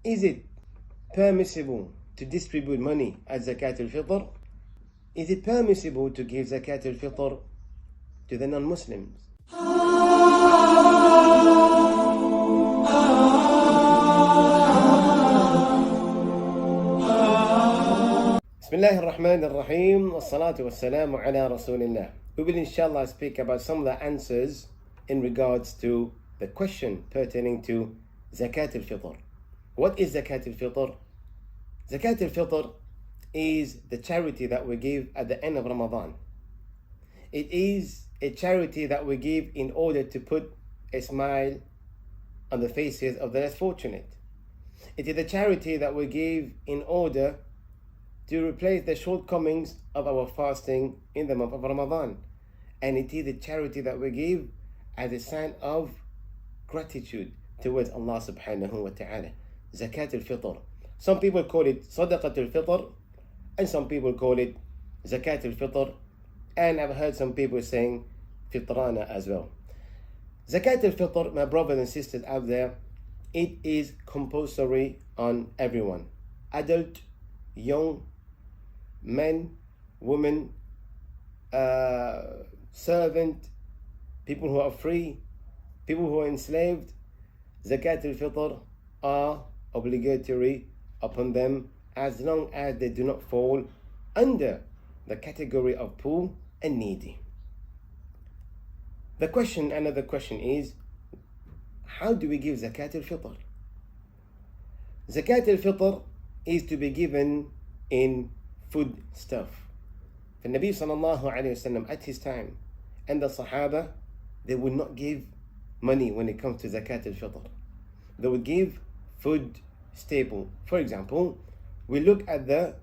Is it permissible to distribute money at Zakaat-ul-Fitr? Is it permissible to give Zakaat-ul-Fitr to the non-Muslims? Bismillah ar-Rahman ar-Rahim, wassalatu wassalamu ala Rasulillah. We will inshallah speak about some of the answers in regards to the question pertaining to Zakat-ul-Fitr. What is Zakat-ul-Fitr? Zakat-ul-Fitr is the charity that we give at the end of Ramadan. It is a charity that we give in order to put a smile on the faces of the less fortunate. It is a charity that we give in order to replace the shortcomings of our fasting in the month of Ramadan. And it is a charity that we give as a sign of gratitude towards Allah subhanahu wa ta'ala. Zakat-ul-Fitr. Some people call it Sadaqatul-Fitr, and some people call it Zakat-ul-Fitr, and I've heard some people saying Fitrana as well. Zakat-ul-Fitr, my brothers and sisters out there, it is compulsory on everyone. Adult, young, men, women, servant, people who are free, people who are enslaved. Zakat-ul-Fitr are obligatory upon them as long as they do not fall under the category of poor and needy. Another question is, how do we give Zakat-ul-Fitr? Zakat-ul-Fitr is to be given in food stuff. The Nabi sallallahu alayhi wasallam at his time and the Sahaba, they would not give money when it comes to Zakat-ul-Fitr. They would give food staple. For example, we look at the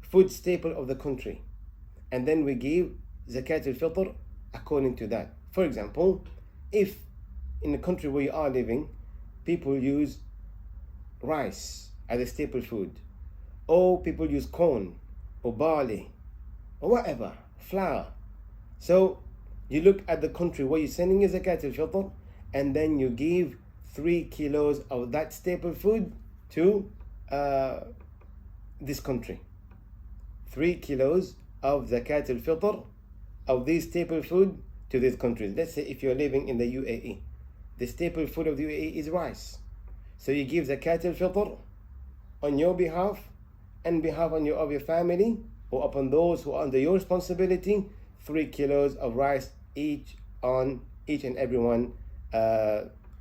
food staple of the country and then we give Zakat-ul-Fitr according to that. For example, if in the country where you are living, people use rice as a staple food, or people use corn or barley or whatever, flour. So you look at the country where you're sending your Zakat-ul-Fitr, and then you give 3 kilos of that staple food to this country. 3 kilos of Zakat-ul-Fitr of this staple food to this country. Let's say if you're living in the UAE, the staple food of the UAE is rice. So you give Zakat-ul-Fitr on your behalf and behalf of your family, or upon those who are under your responsibility, 3 kilos of rice each and every one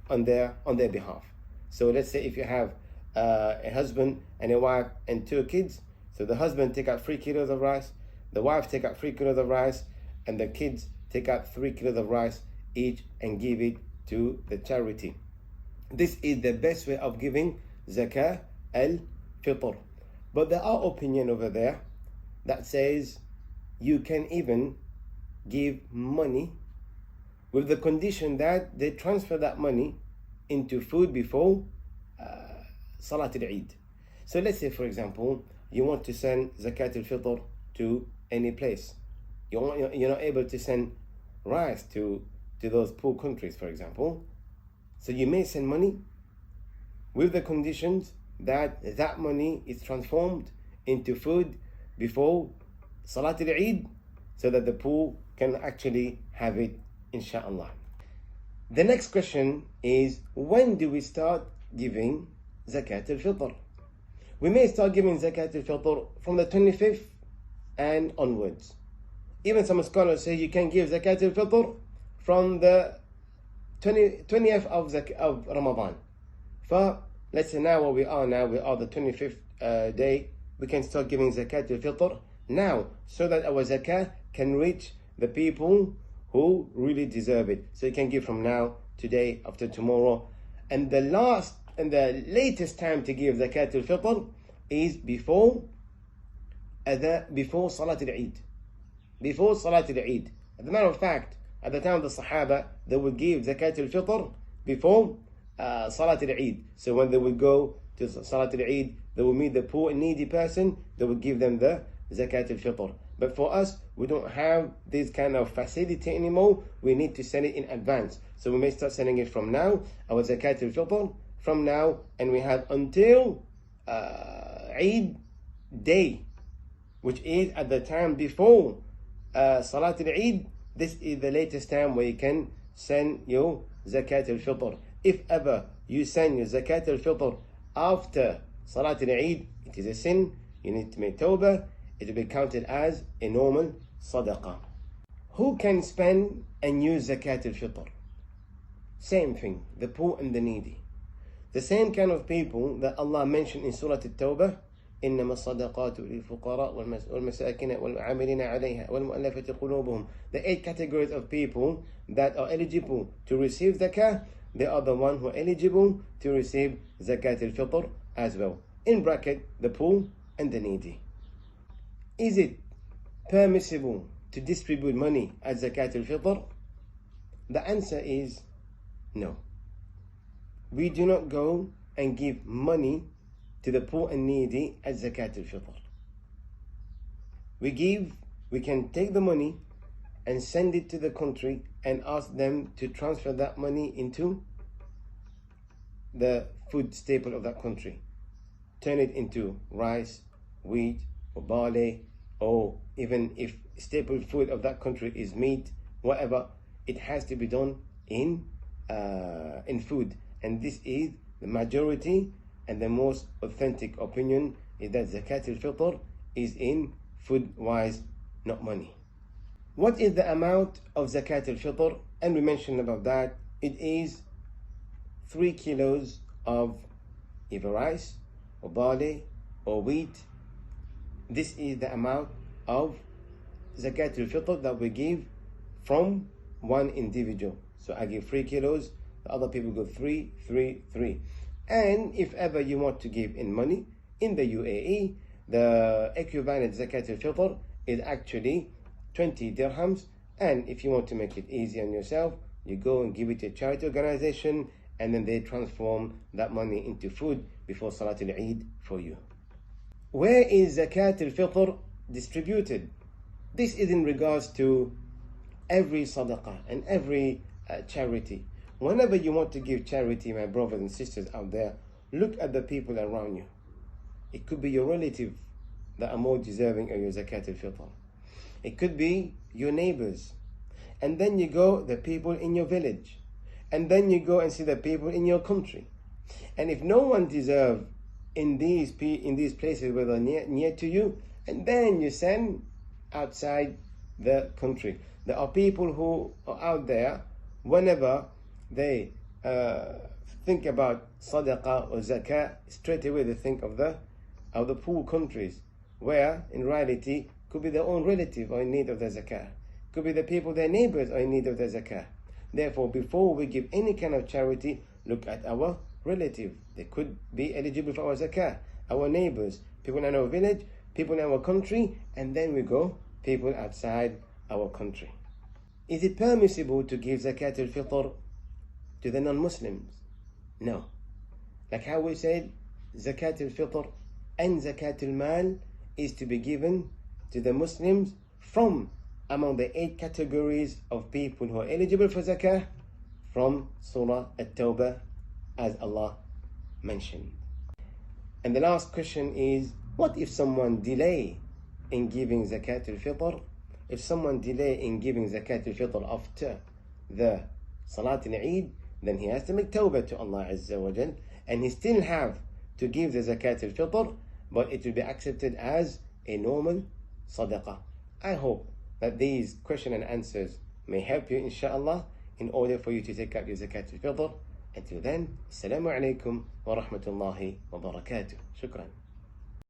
on their behalf. So let's say if you have a husband and a wife and 2 kids, so the husband take out 3 kilos of rice, the wife take out 3 kilos of rice, and the kids take out 3 kilos of rice each and give it to the charity. This is the best way of giving Zakat-ul-Fitr. But there are opinion over there that says you can even give money with the condition that they transfer that money into food before Salatul Eid. So let's say, for example, you want to send Zakat-ul-Fitr to any place. You're not able to send rice to those poor countries, for example. So you may send money with the conditions that that money is transformed into food before Salatul Eid, so that the poor can actually have it, inshallah. The next question is, when do we start giving Zakat-ul-Fitr? We may start giving Zakat-ul-Fitr from the 25th and onwards. Even some scholars say you can give Zakat-ul-Fitr from the 20th of Ramadan. For let's say now where we are the 25th day, we can start giving Zakat-ul-Fitr now, so that our Zakah can reach the people who really deserve it. So you can give from now, today, after tomorrow. And the latest time to give Zakat-ul-Fitr is before Salatul Eid. Before Salatul Eid. As a matter of fact, at the time of the Sahaba, they would give Zakat-ul-Fitr before Salatul Eid. So when they would go to Salatul Eid, they would meet the poor and needy person, they would give them the Zakat-ul-Fitr. But for us, we don't have this kind of facility anymore. We need to send it in advance. So we may start sending it from now, our Zakat-ul-Fitr, from now, and we have until Eid day, which is at the time before Salatul Eid. This is the latest time where you can send your Zakaat-ul-Fitr. If ever you send your Zakaat-ul-Fitr after Salatul Eid, it is a sin. You need to make tawbah. It will be counted as a normal sadaqah. Who can spend and use Zakaat-ul-Fitr? Same thing, the poor and the needy. The same kind of people that Allah mentioned in Surah At-Tawbah, إنما الصدقات للفقراء والمساكين والعاملين عليها والمؤلفة قلوبهم. The 8 categories of people that are eligible to receive zakah, they are the ones who are eligible to receive Zakat-ul-Fitr as well. In bracket, the poor and the needy. Is it permissible to distribute money as Zakat-ul-Fitr? The answer is no. We do not go and give money to the poor and needy as Zakat-ul-Fitr. We can take the money and send it to the country and ask them to transfer that money into the food staple of that country. Turn it into rice, wheat, or barley, or even if staple food of that country is meat, whatever, it has to be done in food. And this is the majority and the most authentic opinion, is that Zakat-ul-Fitr is in food-wise, not money. What is the amount of Zakat-ul-Fitr? And we mentioned about that. It is 3 kilos of either rice or barley or wheat. This is the amount of Zakat-ul-Fitr that we give from one individual. So I give 3 kilos, the other people go 3, 3, 3. And if ever you want to give in money, in the UAE, the equivalent Zakat-ul-Fitr is actually 20 dirhams. And if you want to make it easy on yourself, you go and give it to a charity organization, and then they transform that money into food before Salatul Eid for you. Where is Zakat-ul-Fitr distributed? This is in regards to every sadaqah and every charity. Whenever you want to give charity, my brothers and sisters out there, look at the people around you. It could be your relative that are more deserving of your Zakat-ul-Fitr. It could be your neighbors. And then you go, the people in your village. And then you go and see the people in your country. And if no one deserves in these places where they're near to you, and then you send outside the country. There are people who are out there, whenever they think about sadaqah or zakah, straight away they think of the poor countries, where in reality could be their own relative or in need of the zakah, could be the people, their neighbors, are in need of the zakah. Therefore, before we give any kind of charity, look at our relative. They could be eligible for our zakah, our neighbors, people in our village, people in our country, and then we go people outside our country. Is it permissible to give Zakat-ul-Fitr to the non-Muslims? No. Like how we said, Zakat-ul-Fitr and Zakatul-Mal is to be given to the Muslims from among the 8 categories of people who are eligible for zakah from Surah At-Tawbah, as Allah mentioned. And the last question is, what if someone delay in giving Zakat-ul-Fitr? If someone delay in giving Zakat-ul-Fitr after the Salatul Eid, then he has to make tawbah to Allah Azza wa Jal, and he still have to give the Zakat-ul-Fitr, but it will be accepted as a normal sadaqah. I hope that these question and answers may help you, inshallah, in order for you to take up your Zakat-ul-Fitr. Until then, Assalamu alaikum wa rahmatullahi wa barakatuh. Shukran.